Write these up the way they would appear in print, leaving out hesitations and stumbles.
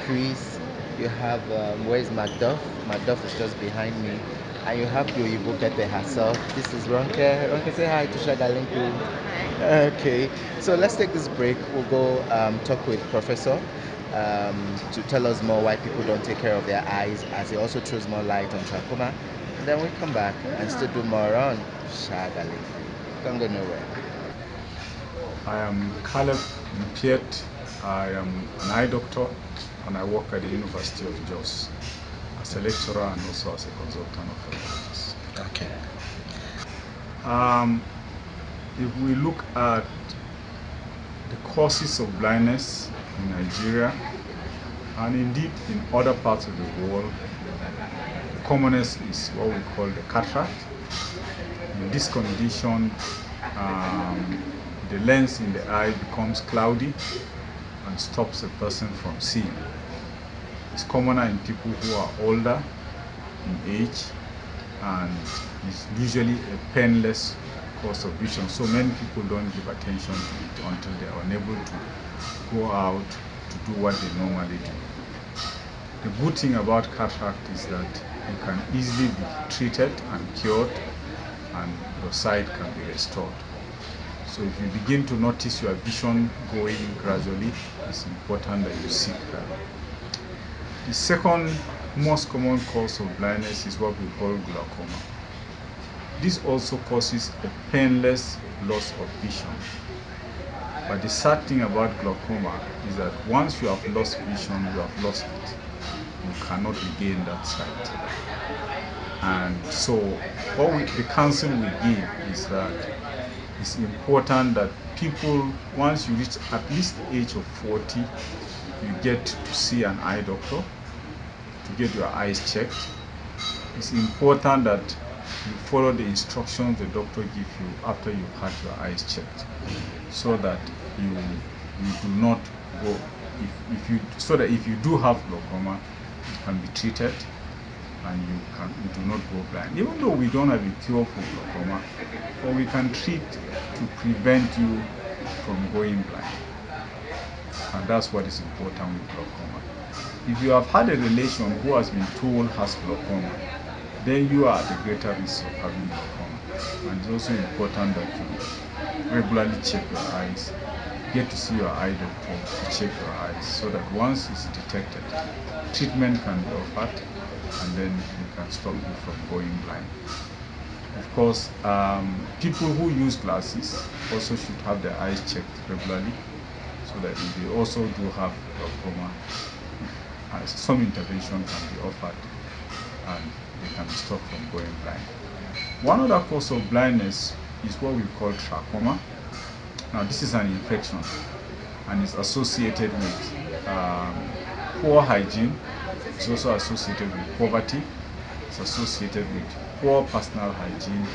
Chris, you have where's Macduff? Macduff is just behind me, and you have the Oyibo Pepe herself. This is Ronke. Ronke, say hi to Shagalinku. Okay, so let's take this break. We'll go talk with Professor to tell us more why people don't take care of their eyes, as he also throws more light on trachoma. And then we come back and still do more on Shagalinku. Don't go nowhere. I am Caleb Mpiet. I am an eye doctor and I work at the University of Jos as a lecturer and also as a consultant ophthalmologist. Okay. If we look at the causes of blindness in Nigeria and indeed in other parts of the world, the commonest is what we call the cataract. In this condition, the lens in the eye becomes cloudy and stops a person from seeing. It's commoner in people who are older in age and is usually a painless cause of vision. So many people don't give attention to it until they are unable to go out to do what they normally do. The good thing about cataract is that you can easily be treated and cured and your sight can be restored. So if you begin to notice your vision going gradually, it's important that you seek help. The second most common cause of blindness is what we call glaucoma. This also causes a painless loss of vision. But the sad thing about glaucoma is that once you have lost vision, you have lost it. You cannot regain that sight. And so the counsel we give is that it's important that people, once you reach at least the age of 40, you get to see an eye doctor to get your eyes checked. It's important that you follow the instructions the doctor gives you after you've had your eyes checked, so that you do not go, so that if you do have glaucoma, it can be treated and you do not go blind. Even though we don't have a cure for glaucoma, but we can treat to prevent you from going blind. And that's what is important with glaucoma. If you have had a relation who has been told has glaucoma, then you are at a greater risk of having glaucoma. And it's also important that you regularly check your eyes, get to see your eye doctor to check your eyes, so that once it's detected, treatment can be offered and then we can stop you from going blind. Of course, people who use glasses also should have their eyes checked regularly, so that if they also do have glaucoma, some intervention can be offered and they can be stopped from going blind. One other cause of blindness is what we call trachoma. Now, this is an infection and is associated with poor hygiene. It's also associated with poverty. It's associated with poor personal hygiene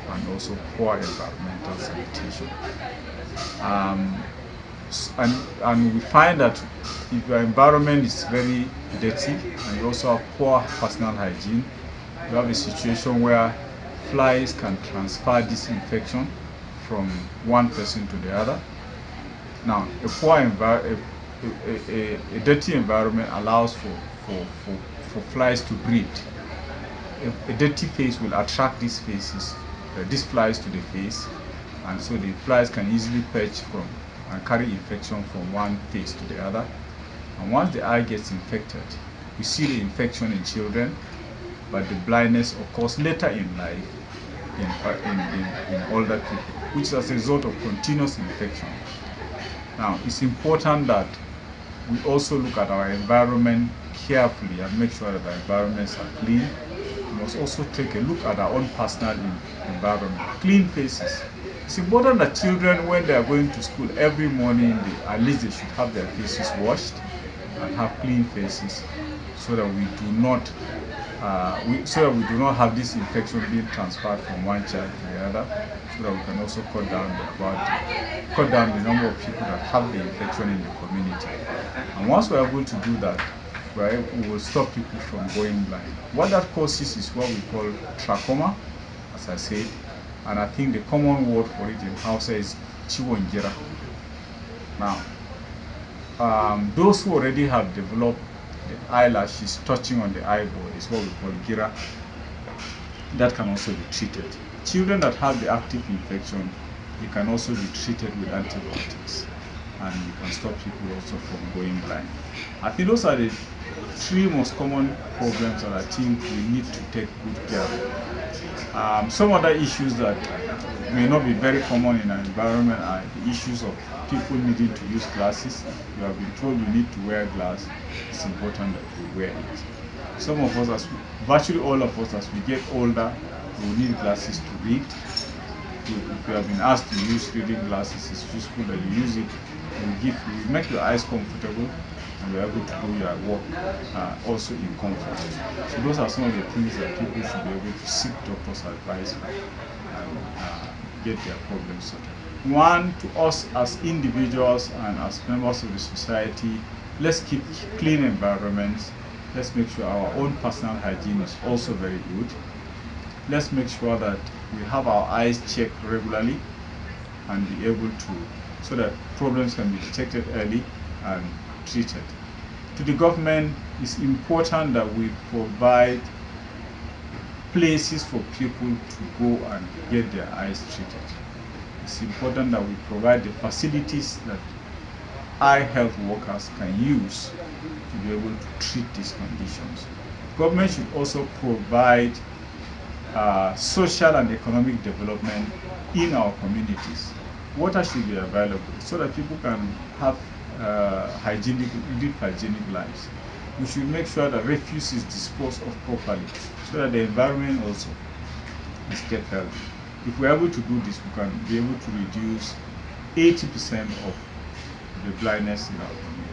and also poor environmental sanitation. And we find that if your environment is very dirty and you also have poor personal hygiene, you have a situation where flies can transfer this infection from one person to the other. Now, a dirty environment allows for flies to breed. A dirty face will attract these flies to the face, and so the flies can easily perch from and carry infection from one face to the other. And once the eye gets infected, we see the infection in children, but the blindness occurs later in life in older people, which is as a result of continuous infection. Now, it's important that we also look at our environment carefully and make sure that our environments are clean. We must also take a look at our own personal environment. Clean faces. It's important that children, when they are going to school every morning, at least they should have their faces washed and have clean faces, so that we do not have this infection being transferred from one child to the other, so that we can also cut down the number of people that have the infection in the community. And once we're able to do that, we will stop people from going blind. What that causes is what we call trachoma, as I said, and I think the common word for it in Hausa is chiwon gira. Now, Those who already have developed the eyelashes touching on the eyeball is what we call gira. That can also be treated. Children that have the active infection, they can also be treated with antibiotics, and you can stop people also from going blind. I think those are the three most common problems that I think we need to take good care of. Some other issues that may not be very common in our environment are the issues of people needing to use glasses. You have been told you need to wear glass. It's important that you wear it. Some of us, virtually all of us, as we get older, we will need glasses to read. If you have been asked to use reading glasses, it's useful that you use it. It will make your eyes comfortable, and you're able to do your work also in comfort. So those are some of the things that people should be able to seek doctor's advice and get their problems sorted. One, to us as individuals and as members of the society, let's keep clean environments. Let's make sure our own personal hygiene is also very good. Let's make sure that we have our eyes checked regularly and be able to, so that problems can be detected early and treated. To the government, it's important that we provide places for people to go and get their eyes treated. It's important that we provide the facilities that eye health workers can use to be able to treat these conditions. Government should also provide social and economic development in our communities. Water should be available so that people can have live hygienic lives. We should make sure that refuse is disposed of properly so that the environment also is kept healthy. If we're able to do this, we can be able to reduce 80% of the blindness in our community.